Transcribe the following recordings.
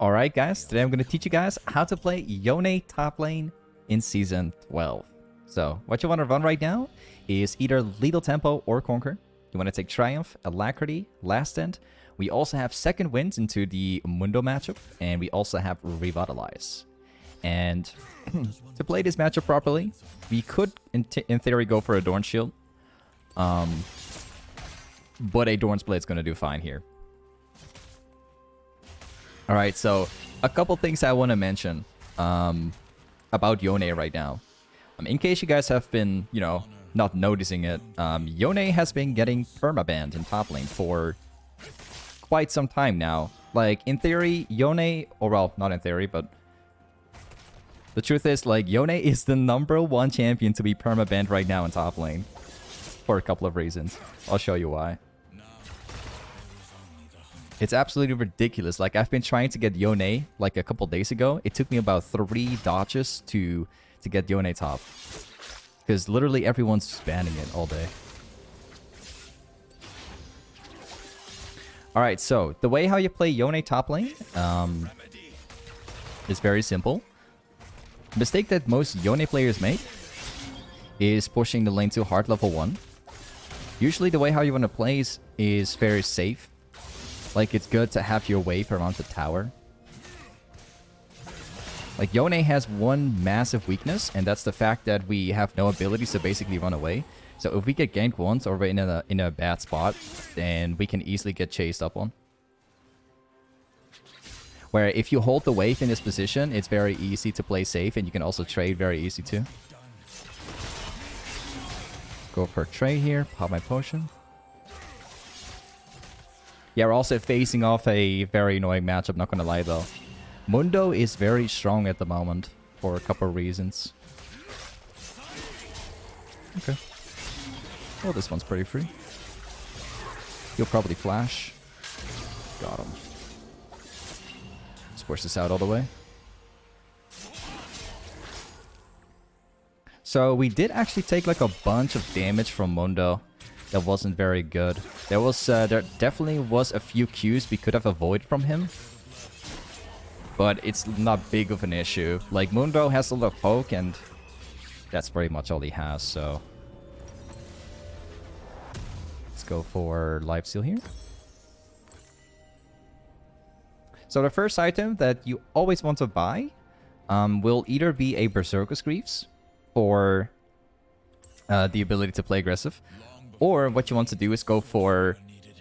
Alright guys, today I'm going to teach you guys how to play Yone top lane in Season 12. So, what you want to run right now is either Lethal Tempo or Conquer. You want to take Triumph, Alacrity, Last Stand. We also have Second Wind into the Mundo matchup, and we also have Revitalize. And to play this matchup properly, we could, in theory, go for a Dorn Shield. But a Dorn's Blade's going to do fine here. Alright, so a couple things I want to mention about Yone right now. In case you guys have been, not noticing it, Yone has been getting perma-banned in top lane for quite some time now. Like, in theory, Yone, or well, not in theory, but the truth is, like, Yone is the #1 champion to be perma-banned right now in top lane. For a couple of reasons. I'll show you why. It's absolutely ridiculous. Like, I've been trying to get Yone, like, a couple days ago. It took me about 3 dodges to get Yone top. Because literally everyone's spamming it all day. Alright, so the way how you play Yone top lane is very simple. The mistake that most Yone players make is pushing the lane to hard level 1. Usually the way how you want to play is very safe. Like, it's good to have your wave around the tower. Like, Yone has one massive weakness, and that's the fact that we have no abilities to basically run away. So if we get ganked once or we're in a bad spot, then we can easily get chased up on. Where if you hold the wave in this position, it's very easy to play safe, and you can also trade very easy too. Go for a trade here, pop my potion. Yeah, we're also facing off a very annoying matchup, not gonna lie though. Mundo is very strong at the moment for a couple of reasons. Okay. Well, this one's pretty free. He'll probably flash. Got him. Let's push this out all the way. So we did actually take like a bunch of damage from Mundo. That wasn't very good. There definitely was a few Qs we could have avoided from him. But it's not big of an issue. Like, Mundo has a lot of poke, and that's pretty much all he has, so. Let's go for Lifesteal here. So the first item that you always want to buy will either be a berserker's greaves, or the ability to play aggressive. Or what you want to do is go for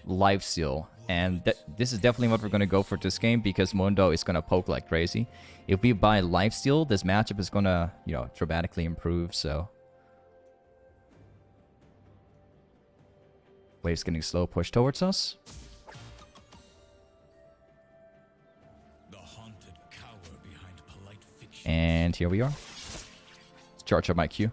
Lifesteal. And this is definitely what we're going to go for this game, because Mundo is going to poke like crazy. If we buy Lifesteal, this matchup is going to, dramatically improve, so. Wave's getting slow push towards us. And here we are. Let's charge up my Q.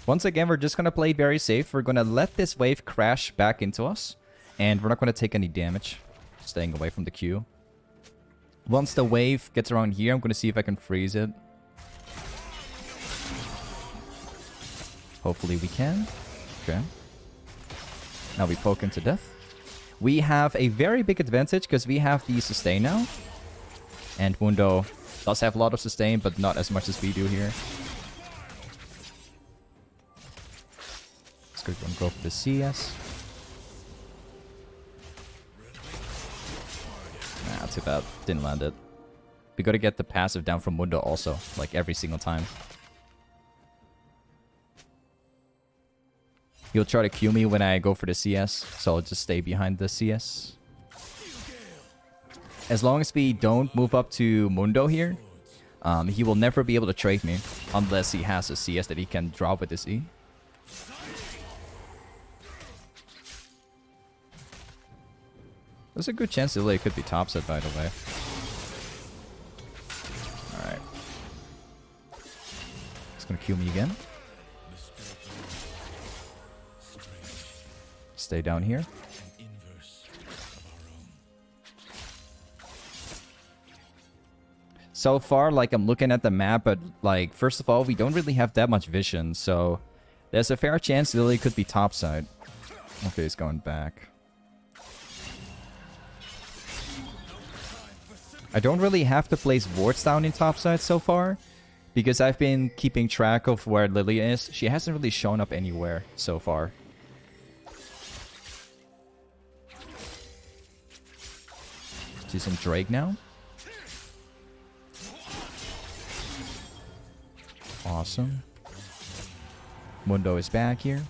Once again, we're just going to play very safe. We're going to let this wave crash back into us. And we're not going to take any damage. Staying away from the Q. Once the wave gets around here, I'm going to see if I can freeze it. Hopefully we can. Okay. Now we poke him to death. We have a very big advantage because we have the sustain now. And Mundo does have a lot of sustain, but not as much as we do here. Let's go for the CS. Nah, too bad. Didn't land it. We gotta get the passive down from Mundo also, like every single time. He'll try to Q me when I go for the CS, so I'll just stay behind the CS. As long as we don't move up to Mundo here, he will never be able to trade me unless he has a CS that he can drop with his E. There's a good chance Ilya could be topset, by the way. Alright. He's gonna kill me again. Stay down here. So far, like, I'm looking at the map, but, like, first of all, we don't really have that much vision, so there's a fair chance Ilya could be topside. Okay, he's going back. I don't really have to place wards down in topside so far, because I've been keeping track of where Lilia is. She hasn't really shown up anywhere so far. Do some Drake now. Awesome. Mundo is back here.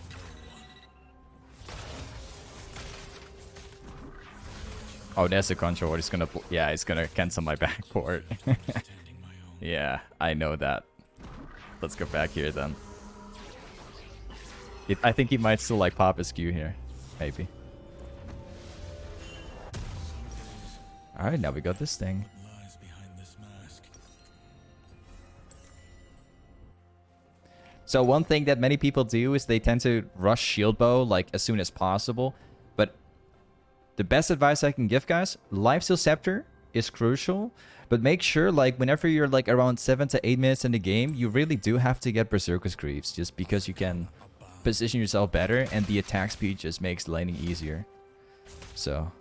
Oh, there's a control. It's gonna, yeah, it's gonna cancel my backboard. Yeah, I know that. Let's go back here then. I think he might still like pop his Q here, maybe. All right, now we got this thing. So one thing that many people do is they tend to rush shieldbow like as soon as possible. But the best advice I can give, guys, lifesteal scepter is crucial. But make sure, like, whenever you're like around 7 to 8 minutes in the game, you really do have to get berserker's greaves, just because you can position yourself better and the attack speed just makes laning easier. So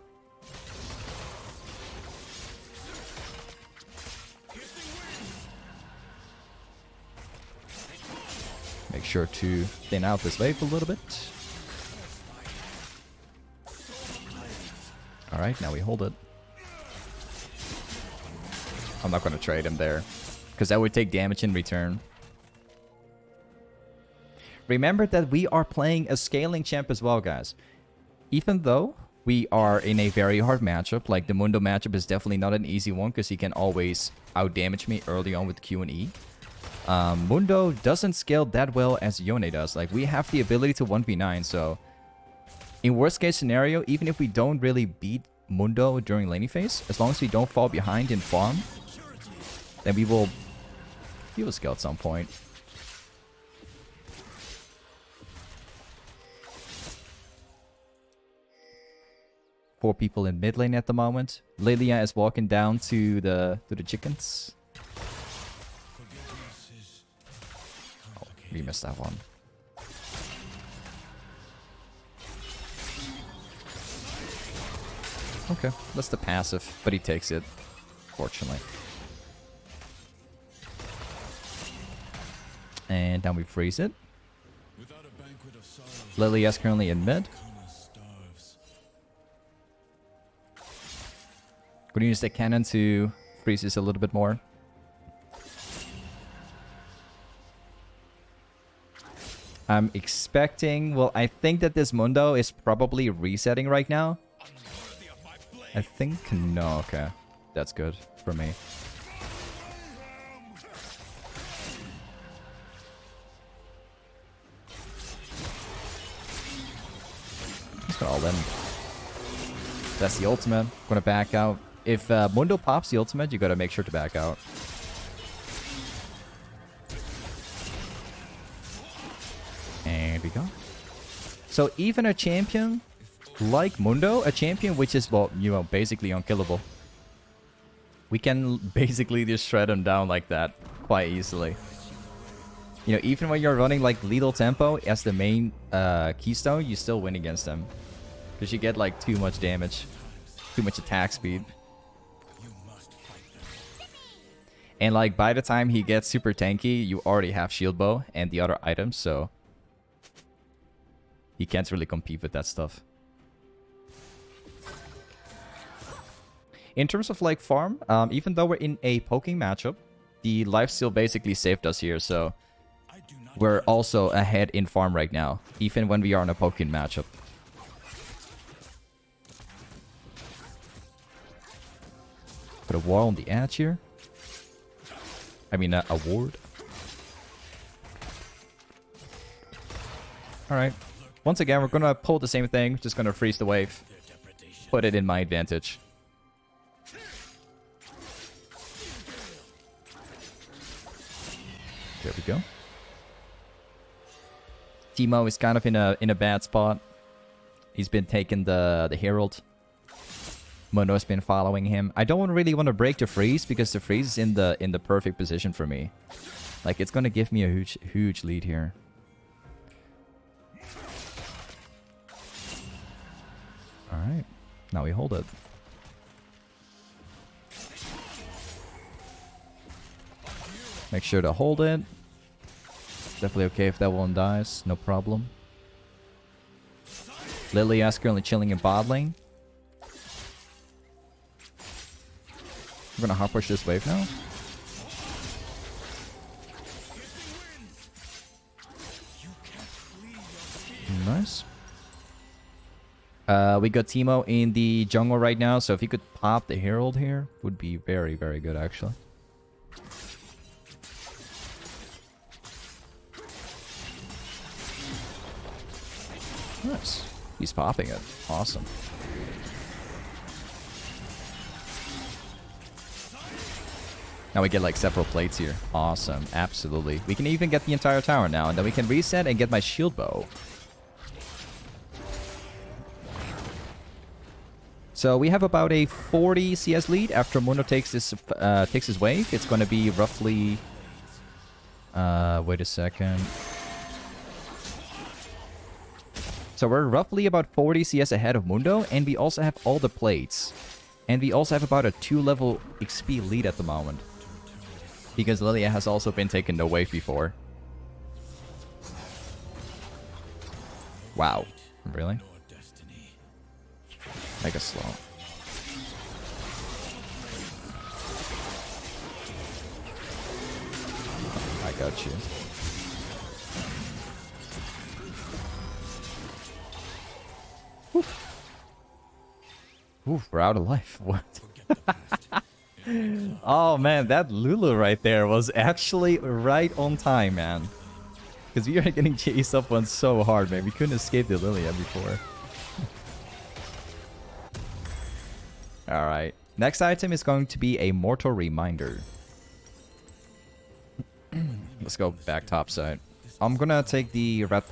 make sure to thin out this wave a little bit. Alright, now we hold it. I'm not going to trade him there, because that would take damage in return. Remember that we are playing a scaling champ as well, guys. Even though we are in a very hard matchup, like the Mundo matchup is definitely not an easy one, because he can always out-damage me early on with Q and E. Mundo doesn't scale that well as Yone does. Like, we have the ability to 1v9, so in worst case scenario, even if we don't really beat Mundo during laning phase, as long as we don't fall behind in farm, then he will scale at some point. Four people in mid lane at the moment. Lilia is walking down to the chickens. Oh, we missed that one. Okay, that's the passive, but he takes it, fortunately. And now we freeze it. Lilia's currently in mid. Gonna use the cannon to freeze this a little bit more. I'm expecting... Well, I think that this Mundo is probably resetting right now. I think... No, okay. That's good for me. Let's go all in. That's the ultimate. Gonna back out. If Mundo pops the ultimate, you gotta make sure to back out. And we go. So even a champion like Mundo, a champion which is, well, you know, basically unkillable, we can basically just shred him down like that quite easily. You know, even when you're running like lethal tempo as the main keystone, you still win against them. Because you get like too much damage, too much attack speed. And like by the time he gets super tanky, you already have shieldbow and the other items, so he can't really compete with that stuff. In terms of like farm, even though we're in a poking matchup, the lifesteal basically saved us here, so we're also ahead in farm right now, even when we are in a poking matchup. Put a wall on the edge here. I mean, a ward. Alright. Once again, we're gonna pull the same thing. Just gonna freeze the wave. Put it in my advantage. There we go. Timo is kind of in a bad spot. He's been taking the Herald. Mono's been following him. I don't really want to break the freeze because the freeze is in the perfect position for me. Like, it's gonna give me a huge lead here. All right, now we hold it. Make sure to hold it. Definitely okay if that one dies. No problem. Lilia's currently chilling in bot lane. We're gonna hard push this wave now. Nice. We got Teemo in the jungle right now, so if he could pop the Herald here, would be very, very good actually. Nice. He's popping it. Awesome. Now we get like several plates here. Awesome. Absolutely. We can even get the entire tower now, and then we can reset and get my shieldbow. So we have about a 40 CS lead after Mundo takes his wave. It's going to be roughly... wait a second. So we're roughly about 40 CS ahead of Mundo, and we also have all the plates. And we also have about a 2-level XP lead at the moment. Because Lilia has also been taking the wave before. Wow. Really? Make it slow. I got you. Oof, we're out of life. What? Oh man, that Lulu right there was actually right on time, man. Because we are getting chased up on so hard, man. We couldn't escape the Lilia before. Alright. Next item is going to be a Mortal Reminder. Let's go back topside. I'm gonna take the red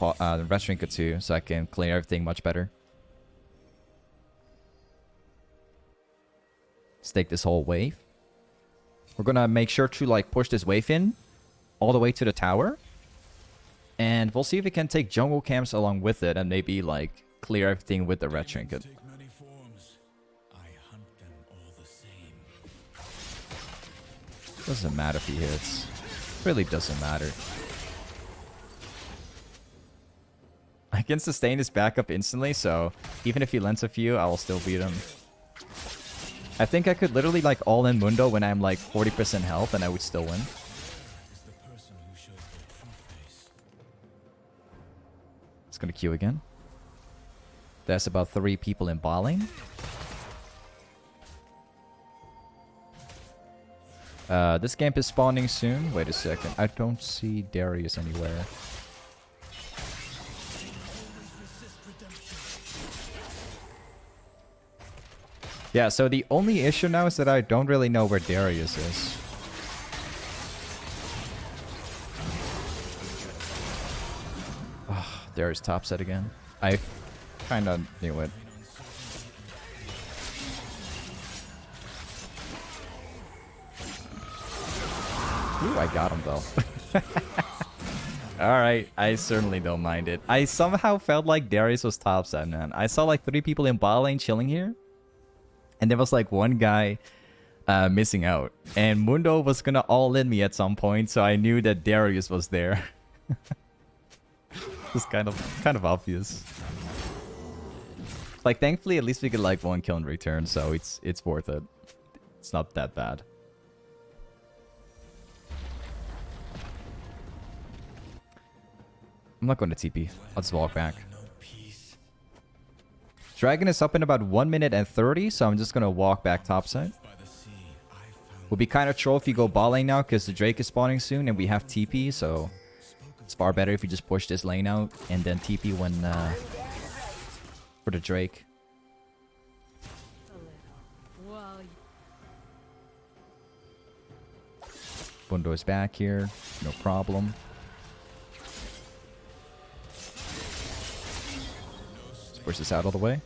trinket too, so I can clear everything much better. Let's take this whole wave. We're gonna make sure to like push this wave in all the way to the tower. And we'll see if we can take jungle camps along with it and maybe like clear everything with the red trinket. Doesn't matter if he hits. Really doesn't matter. I can sustain his backup instantly, so even if he lends a few, I will still beat him. I think I could literally like all in Mundo when I'm like 40% health and I would still win. It's gonna queue again. There's about 3 people in bot lane. This camp is spawning soon. Wait a second. I don't see Darius anywhere. Yeah, so the only issue now is that I don't really know where Darius is. Oh, Darius topset again. I kind of knew it. Ooh, I got him though. Alright, I certainly don't mind it. I somehow felt like Darius was topside, man. I saw like 3 people in bot lane chilling here. And there was like 1 guy missing out. And Mundo was gonna all-in me at some point, so I knew that Darius was there. It was kind of obvious. Like, thankfully, at least we get like 1 kill in return, so it's worth it. It's not that bad. I'm not going to TP. I'll just walk back. Dragon is up in about 1 minute and 30, so I'm just going to walk back topside. Would be kind of troll if you go bot lane now, because the Drake is spawning soon, and we have TP, so it's far better if you just push this lane out, and then TP when for the Drake. Mundo is back here, no problem. Let's push this out all the way.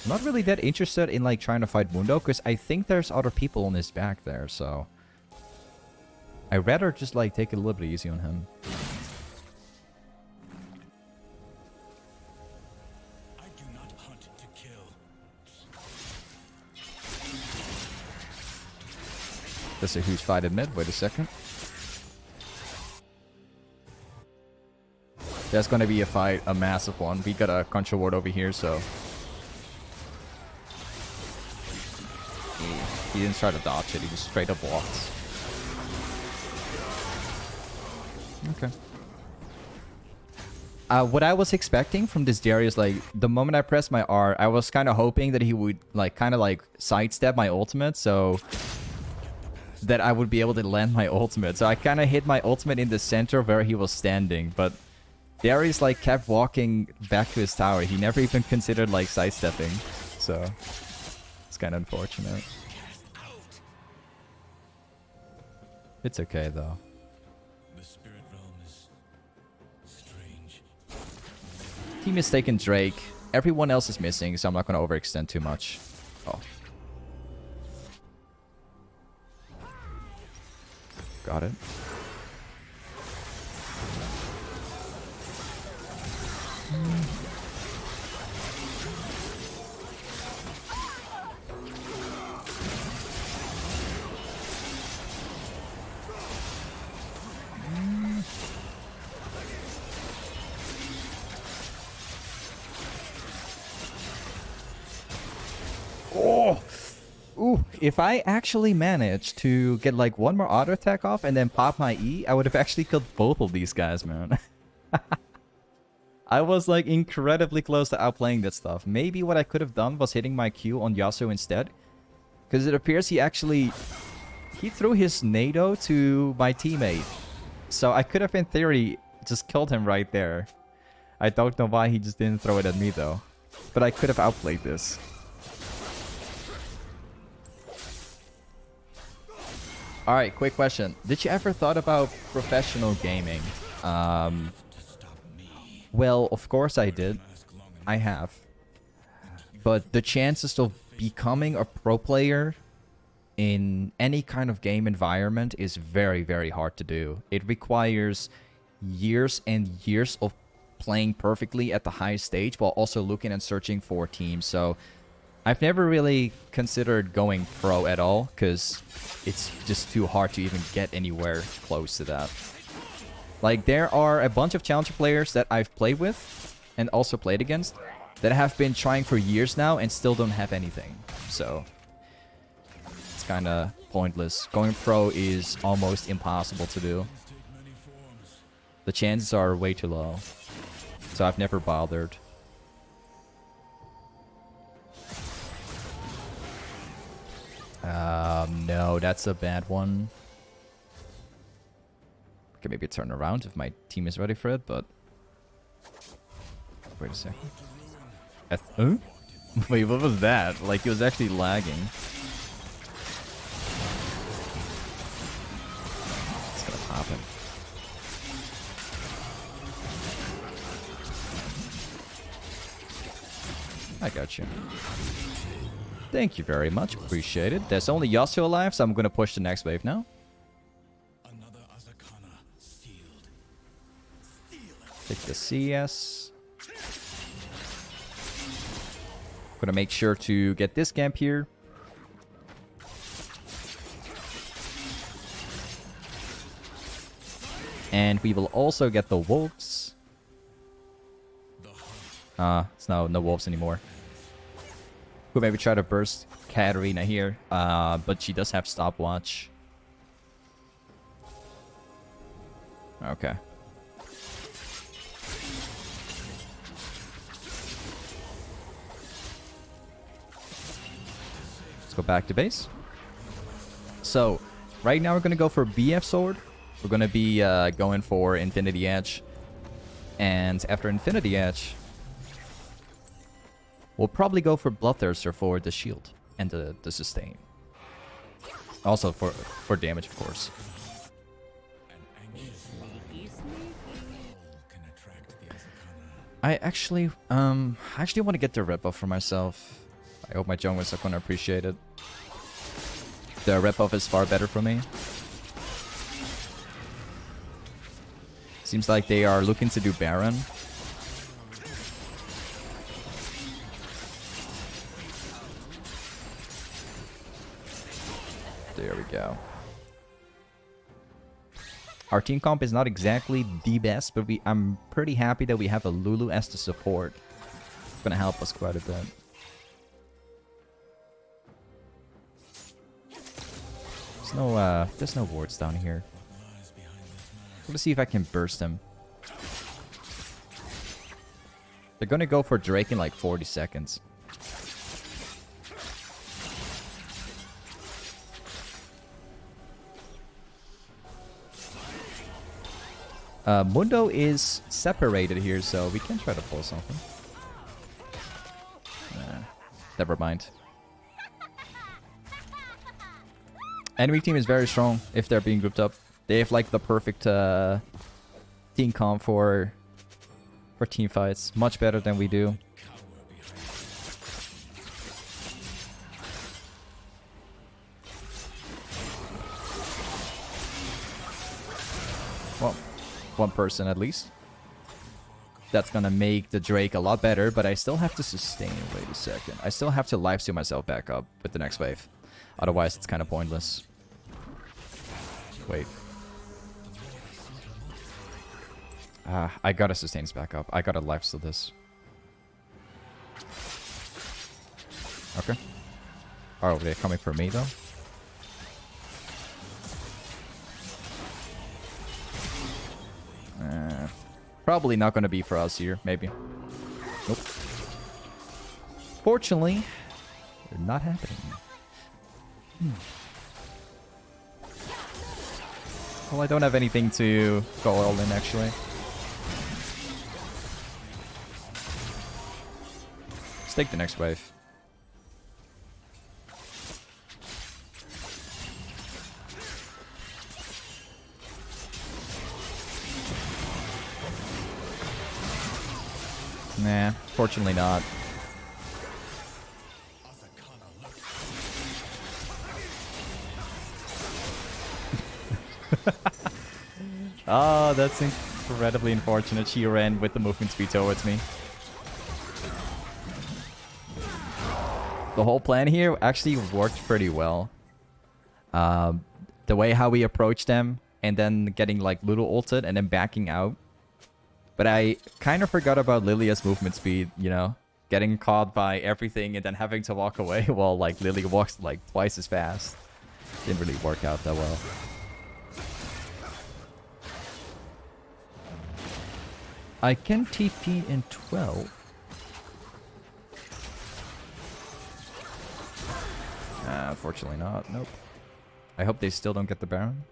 I'm not really that interested in like trying to fight Mundo, because I think there's other people on his back there, so I'd rather just like take it a little bit easy on him. I do not hunt to kill. There's a huge fight in mid. Wait a second. There's gonna be a fight, a massive one. We got a control ward over here, so... He didn't try to dodge it, he just straight up walked. Okay. What I was expecting from this Darius, like, the moment I pressed my R, I was kind of hoping that he would, like, kind of, like, sidestep my ultimate, so... that I would be able to land my ultimate. So I kind of hit my ultimate in the center where he was standing, but... Darius, like, kept walking back to his tower. He never even considered, like, sidestepping. So... it's kind of unfortunate. It's okay, though. The spirit realm is strange. Team is taking Drake. Everyone else is missing, so I'm not going to overextend too much. Oh. Got it. Oh! Ooh, if I actually managed to get like one more auto attack off and then pop my E, I would have actually killed both of these guys, man. I was like incredibly close to outplaying that stuff. Maybe what I could have done was hitting my Q on Yasuo instead. Because it appears he actually... he threw his Nado to my teammate. So I could have, in theory, just killed him right there. I don't know why he just didn't throw it at me, though. But I could have outplayed this. Alright, quick question. Did you ever thought about professional gaming? Well, of course I did. I have. But the chances of becoming a pro player in any kind of game environment is very, very hard to do. It requires years and years of playing perfectly at the highest stage while also looking and searching for teams. So I've never really considered going pro at all because it's just too hard to even get anywhere close to that. Like, there are a bunch of challenger players that I've played with and also played against that have been trying for years now and still don't have anything. So it's kind of pointless. Going pro is almost impossible to do. The chances are way too low. So I've never bothered. No, that's a bad one. Can maybe turn around if my team is ready for it, but... Wait a second. Huh? Wait, what was that? Like, he was actually lagging. It's gonna pop him. I got you. Thank you very much. Appreciate it. There's only Yasuo alive, so I'm gonna push the next wave now. Take the CS. Gonna make sure to get this camp here. And we will also get the wolves. It's no wolves anymore. We'll maybe try to burst Katarina here, but she does have stopwatch. Okay. Let's go back to base. So, right now we're going to go for BF Sword. We're going to be going for Infinity Edge. And after Infinity Edge, we'll probably go for Bloodthirster for the shield and the sustain. Also for damage, of course. I actually want to get the red buff for myself. I hope my junglers are going to appreciate it. The red buff is far better for me. Seems like they are looking to do Baron. There we go. Our team comp is not exactly the best, but I'm pretty happy that we have a Lulu as the support. It's gonna help us quite a bit. There's no wards down here. Let's see if I can burst them. They're gonna go for Drake in like 40 seconds. Mundo is separated here, so we can try to pull something. Never mind. Enemy team is very strong if they're being grouped up. They have like the perfect team comp for team fights. Much better than we do. Well, one person at least. That's gonna make the Drake a lot better, but I still have to sustain. Wait a second. I still have to lifesteal myself back up with the next wave. Otherwise, it's kind of pointless. Wait. I gotta sustain this back up. I gotta lifesteal this. Okay. Oh, they're coming for me though? Probably not gonna be for us here, maybe. Nope. Fortunately, they're not happening. Well, I don't have anything to go all in, actually. Let's take the next wave. Nah, fortunately not. Oh, that's incredibly unfortunate. She ran with the movement speed towards me. The whole plan here actually worked pretty well. The way how we approached them and then getting like Ludo ulted and then backing out. But I kind of forgot about Lilia's movement speed, you know? Getting caught by everything and then having to walk away while like Lilia walks like twice as fast. Didn't really work out that well. I can TP in 12. Unfortunately not. Nope. I hope they still don't get the Baron.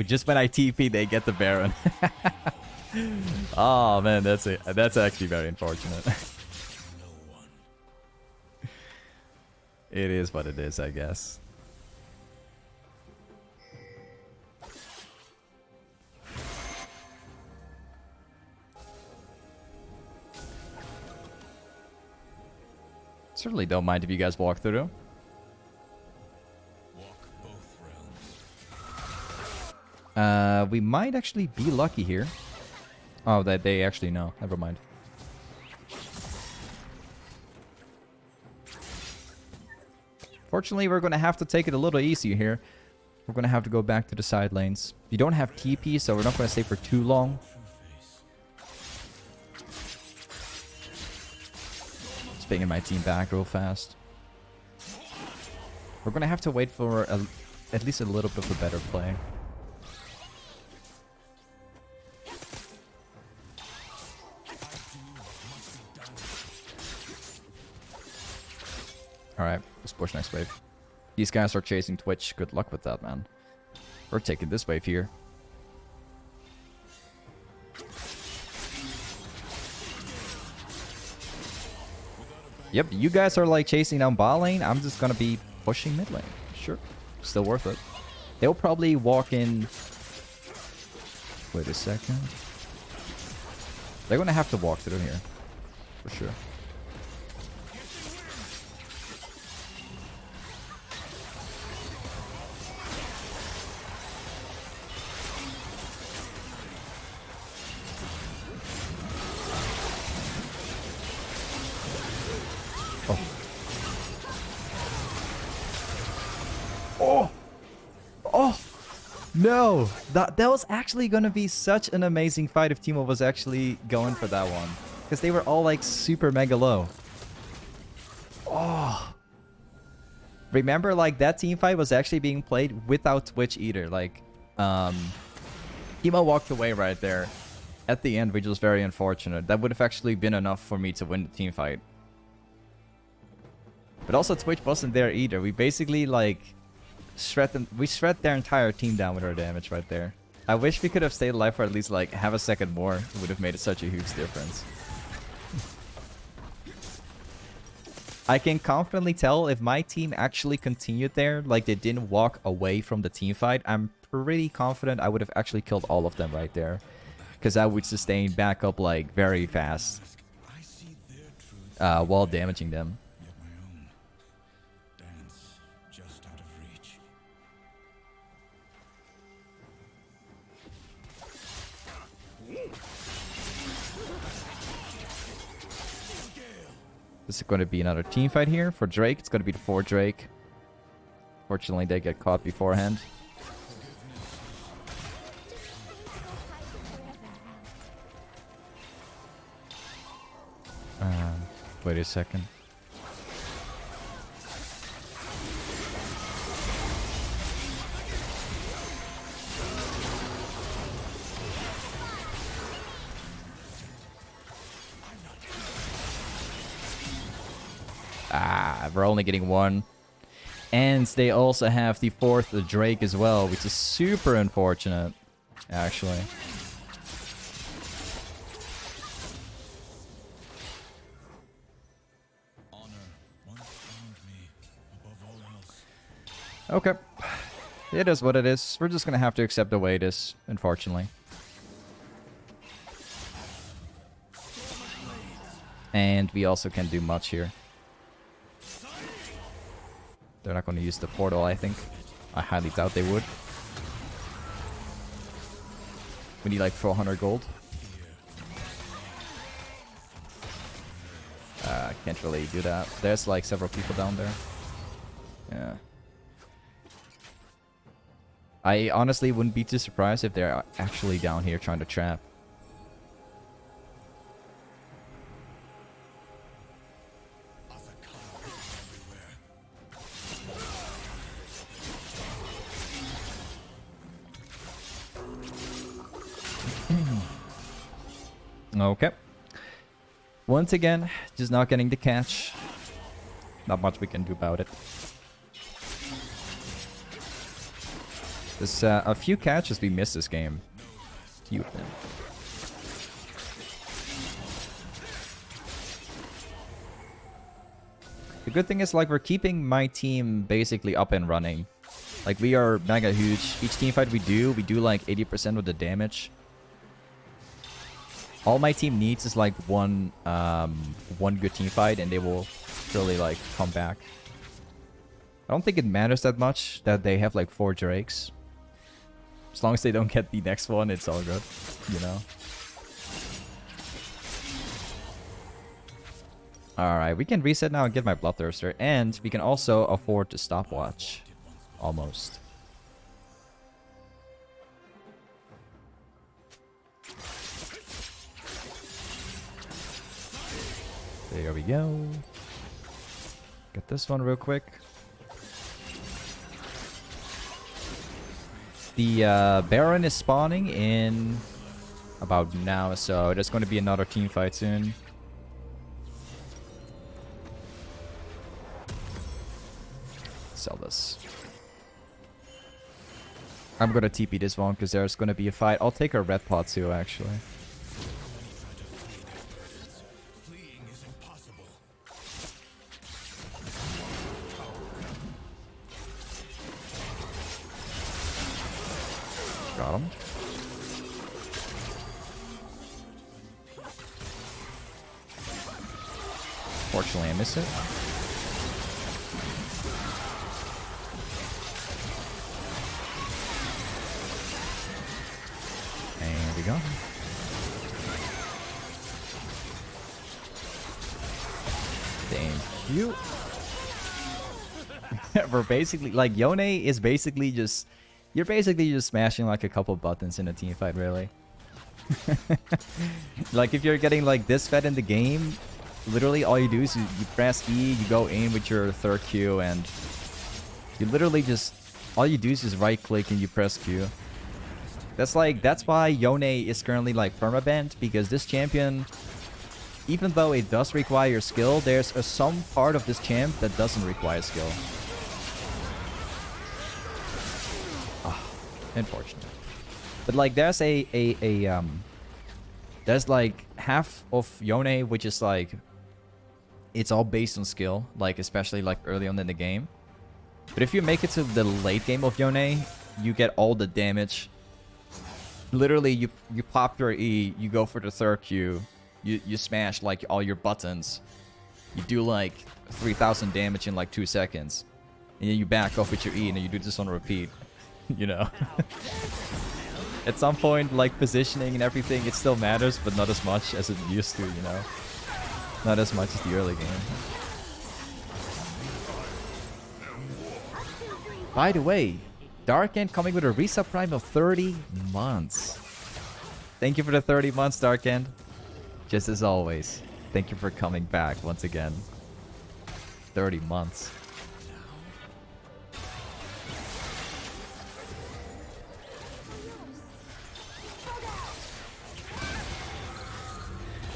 Just when I TP, they get the Baron. Oh man, that's it. That's actually very unfortunate. It is what it is, I guess. Certainly don't mind if you guys walk through. We might actually be lucky here. Oh, that they actually know. Never mind. Fortunately, we're going to have to take it a little easier here. We're going to have to go back to the side lanes. We don't have TP, so we're not going to stay for too long. Just bringing my team back real fast. We're going to have to wait for at least a little bit of a better play. Alright, let's push next wave. These guys are chasing Twitch. Good luck with that, man. We're taking this wave here. Yep, you guys are like chasing down bot lane. I'm just gonna be pushing mid lane. Sure. Still worth it. They'll probably walk in... Wait a second. They're gonna have to walk through here. For sure. Oh. No! That was actually gonna be such an amazing fight if Timo was actually going for that one. Because they were all like super mega low. Oh! Remember, like, that team fight was actually being played without Twitch either. Like, Timo walked away right there at the end, which was very unfortunate. That would have actually been enough for me to win the team fight. But also Twitch wasn't there either. We basically, like, shred their entire team down with our damage right there. I wish we could have stayed alive for at least, like, half a second more. It would have made such a huge difference. I can confidently tell if my team actually continued there, like they didn't walk away from the team fight, I'm pretty confident I would have actually killed all of them right there. Because I would sustain back up, like, very fast while damaging them. Yet my own dance just out of reach. This is going to be another team fight here for Drake. It's going to be the 4 Drake. Fortunately, they get caught beforehand. Wait a second. We're only getting 1. And they also have the 4th Drake as well, which is super unfortunate, actually. Honor once bound me above all else. Okay. It is what it is. We're just gonna have to accept the way it is, unfortunately. And we also can't do much here. They're not going to use the portal, I think. I highly doubt they would. We need like 400 gold. Can't really do that. There's like several people down there. Yeah. I honestly wouldn't be too surprised if they're actually down here trying to trap. Okay. Once again, just not getting the catch. Not much we can do about it. There's a few catches we missed this game. Few of them. The good thing is, like, we're keeping my team basically up and running. Like, we are mega huge. Each team fight we do like 80% of the damage. All my team needs is like one good team fight, and they will really like come back. I don't think it matters that much that they have like 4 Drakes. As long as they don't get the next one, it's all good, you know. Alright, we can reset now and get my bloodthirster, and we can also afford to stopwatch. Almost. There we go. Get this one real quick. The Baron is spawning in about now, so there's going to be another team fight soon. Sell this. I'm going to TP this one because there's going to be a fight. I'll take a red pot too, actually. Got him. Fortunately, I missed it. And we go. Thank you. We're basically, like, Yone is basically just You're basically just smashing like a couple buttons in a team fight, really. Like if you're getting like this fed in the game, literally all you do is you press E, you go in with your third Q, and you literally just, all you do is just right click and you press Q. That's why Yone is currently like perma-banned, because this champion, even though it does require skill, there's some part of this champ that doesn't require skill. Ah, unfortunate. But like there's there's like half of Yone which is like, it's all based on skill, like especially like early on in the game. But if you make it to the late game of Yone, you get all the damage. Literally, you pop your E, you go for the third Q, you smash like all your buttons, you do like 3,000 damage in like 2 seconds, and then you back off with your E, and then you do this on repeat. You know. At some point, like positioning and everything, it still matters, but not as much as it used to. You know, not as much as the early game. By the way, Dark End coming with a resub prime of 30 months. Thank you for the 30 months, Dark End. Just as always, thank you for coming back once again. 30 months.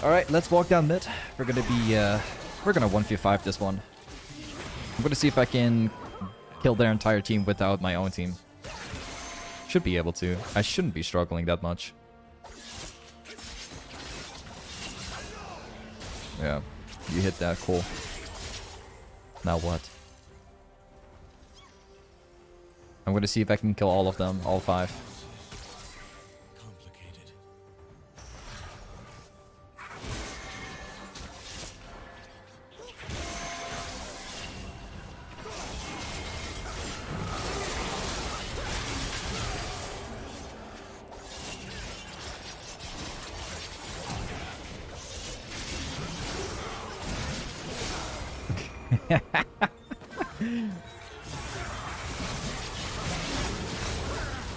Alright, let's walk down mid. We're gonna 1v5 this one. I'm gonna see if I can kill their entire team without my own team. Should be able to. I shouldn't be struggling that much. Yeah, you hit that, cool. Now what? I'm gonna see if I can kill all of them, all 5.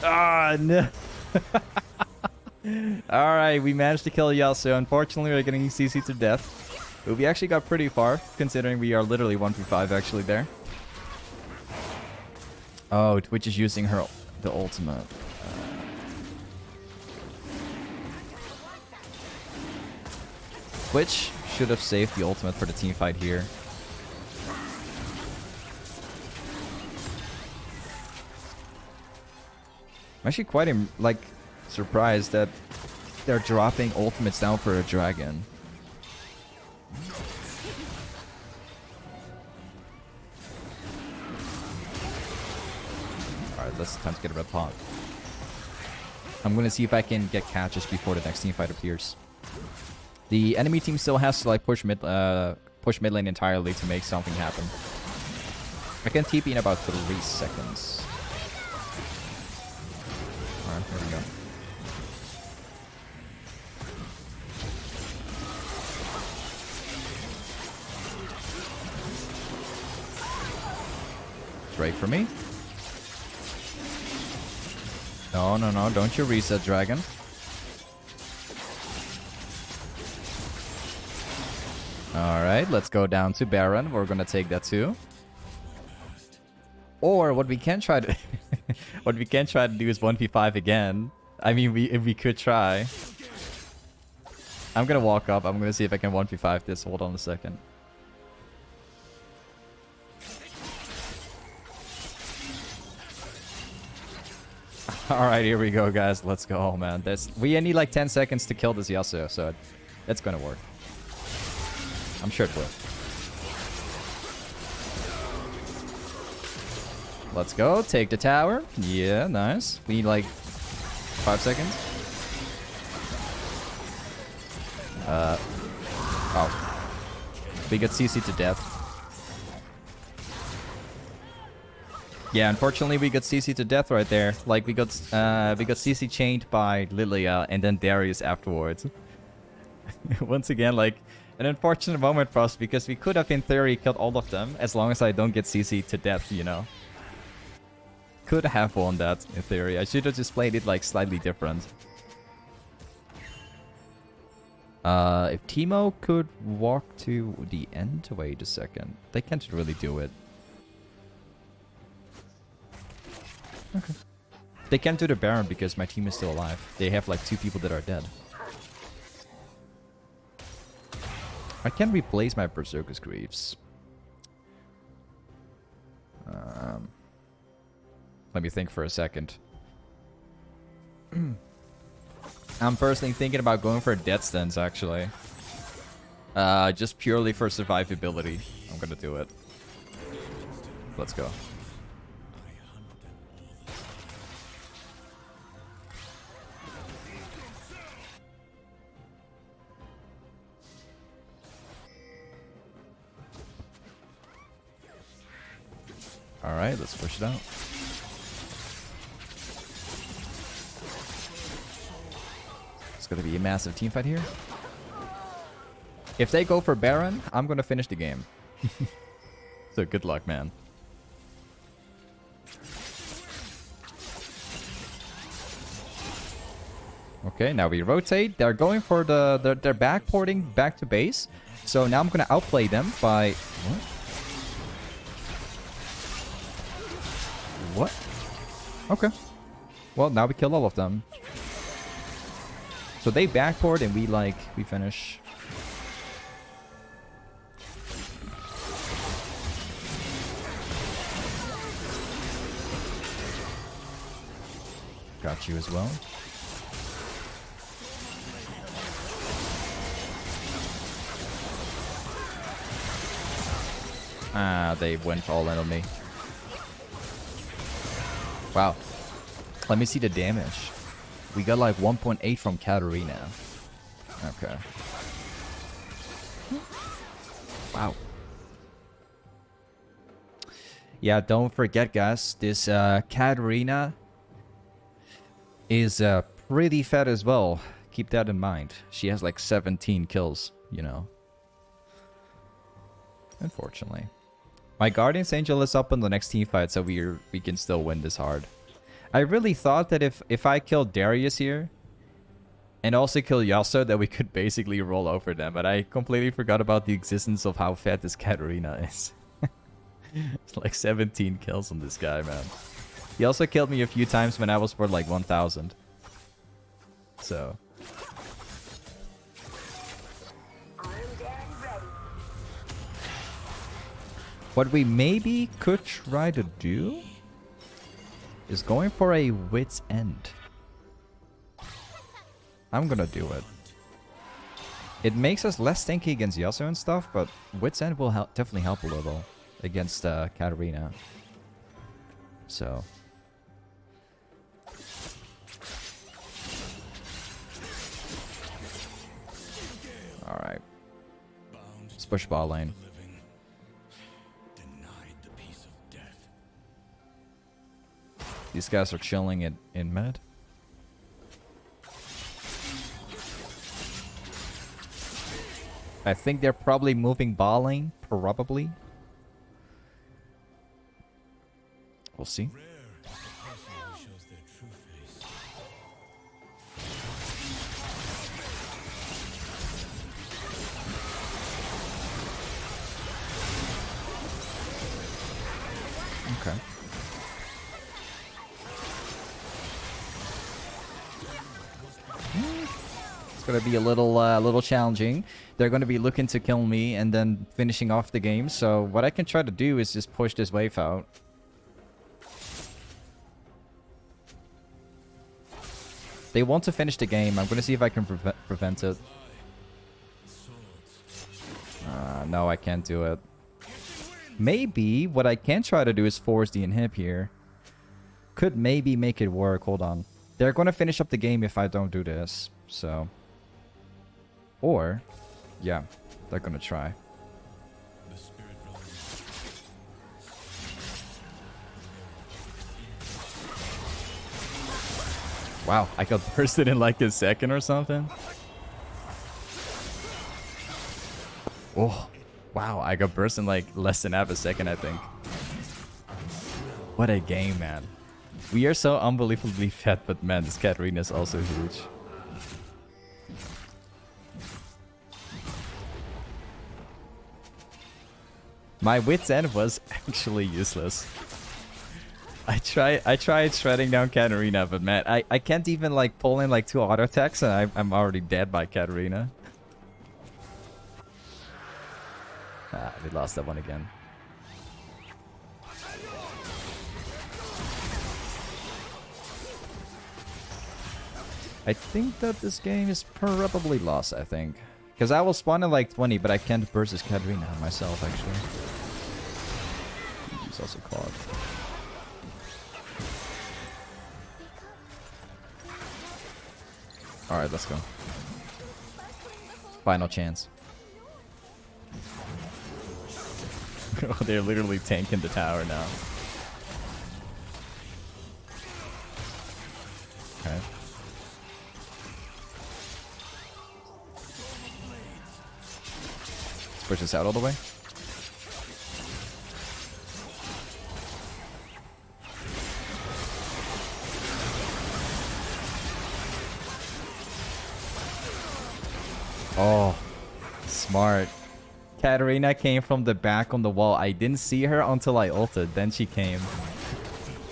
Ah, no. Alright, we managed to kill Yasuo. Unfortunately, we're getting CC to death. But we actually got pretty far, considering we are literally 1v5 actually there. Oh, Twitch is using the ultimate. Twitch should have saved the ultimate for the team fight here. I'm actually quite surprised that they're dropping ultimates down for a dragon. Alright, let's time to get a red pot. I'm gonna see if I can get catches before the next team fight appears. The enemy team still has to like push mid lane entirely to make something happen. I can TP in about 3 seconds. Alright, here we go. Drake for me. No, no, no, don't you reset, dragon. Alright, let's go down to Baron. We're gonna take that too. Or what we can try to what we can try to do is 1v5 again. I mean, we could try. I'm gonna walk up. I'm gonna see if I can 1v5 this. Hold on a second. Alright, here we go, guys. Let's go, man. We need like 10 seconds to kill this Yasuo, so it's gonna work. I'm sure it will. Let's go. Take the tower. Yeah, nice. We need like 5 seconds. Oh. We got CC to death. Yeah, unfortunately we got CC to death right there. Like we got CC chained by Lilia and then Darius afterwards. Once again, like an unfortunate moment for us because we could have in theory killed all of them as long as I don't get CC to death, you know. could have won that, in theory. I should have just played it, like, slightly different. If Teemo could walk to the end... Wait a second. They can't really do it. Okay. They can't do the Baron because my team is still alive. They have, like, 2 people that are dead. I can replace my berserker's greaves. Let me think for a second. I'm personally thinking about going for dead stance, actually. Just purely for survivability. I'm gonna do it. Let's go. Alright, let's push it out. It's gonna be a massive team fight here. If they go for Baron, I'm gonna finish the game. So good luck, man. Okay, now we rotate. They're going for they're backporting back to base. So now I'm gonna outplay them by... What? Okay. Well, now we kill all of them. So they backport and we finish. Got you as well. Ah, they went all in on me. Wow. Let me see the damage. We got like 1.8 from Katarina. Okay. Wow. Yeah, don't forget, guys. This Katarina is pretty fat as well. Keep that in mind. She has like 17 kills, you know. Unfortunately. My Guardian's Angel is up in the next team fight, so we can still win this hard. I really thought that if I killed Darius here, and also kill Yasuo, that we could basically roll over them, but I completely forgot about the existence of how fat this Katarina is. It's like 17 kills on this guy, man. He also killed me a few times when I was for like 1,000. So... What we maybe could try to do is going for a Wit's End. I'm gonna do it. It makes us less tanky against Yasuo and stuff, but Wit's End will definitely help a little against Katarina. So... Alright. Let's push ball lane. These guys are chilling in mid. I think they're probably moving ball lane. Probably. We'll see. Okay. Gonna be a little challenging. They're gonna be looking to kill me and then finishing off the game. So what I can try to do is just push this wave out. They want to finish the game. I'm gonna see if I can prevent it. No, I can't do it. Maybe what I can try to do is force the inhib here. Could maybe make it work. Hold on. They're gonna finish up the game if I don't do this. So... Or, yeah, they're gonna try. Wow, I got bursted in like a second or something. Oh, wow, I got bursted in like less than half a second, I think. What a game, man. We are so unbelievably fat, but man, this Katarina is also huge. My wit's end was actually useless. I tried shredding down Katarina, but man, I can't even like pull in like 2 auto attacks and I'm already dead by Katarina. Ah, we lost that one again. I think that this game is probably lost, I think. Because I will spawn in like 20, but I can't burst this Katarina myself, actually. He's also caught. Alright, let's go. Final chance. Oh, they're literally tanking the tower now. Okay. Let's push this out all the way. Oh, smart. Katarina came from the back on the wall. I didn't see her until I ulted. Then she came.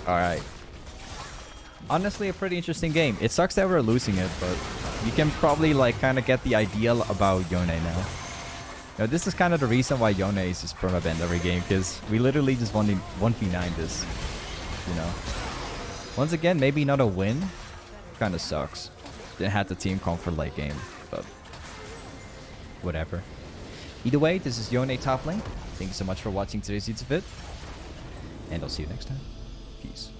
Alright. Honestly, a pretty interesting game. It sucks that we're losing it, but you can probably like kind of get the idea about Yone now. Now, this is kind of the reason why Yone is just perma-banned every game, because we literally just 1v9 this, you know. Once again, maybe not a win. Kind of sucks. Didn't have the team come for late game, but whatever. Either way, this is Yone Toplane. Thank you so much for watching today's YouTube vid, and I'll see you next time. Peace.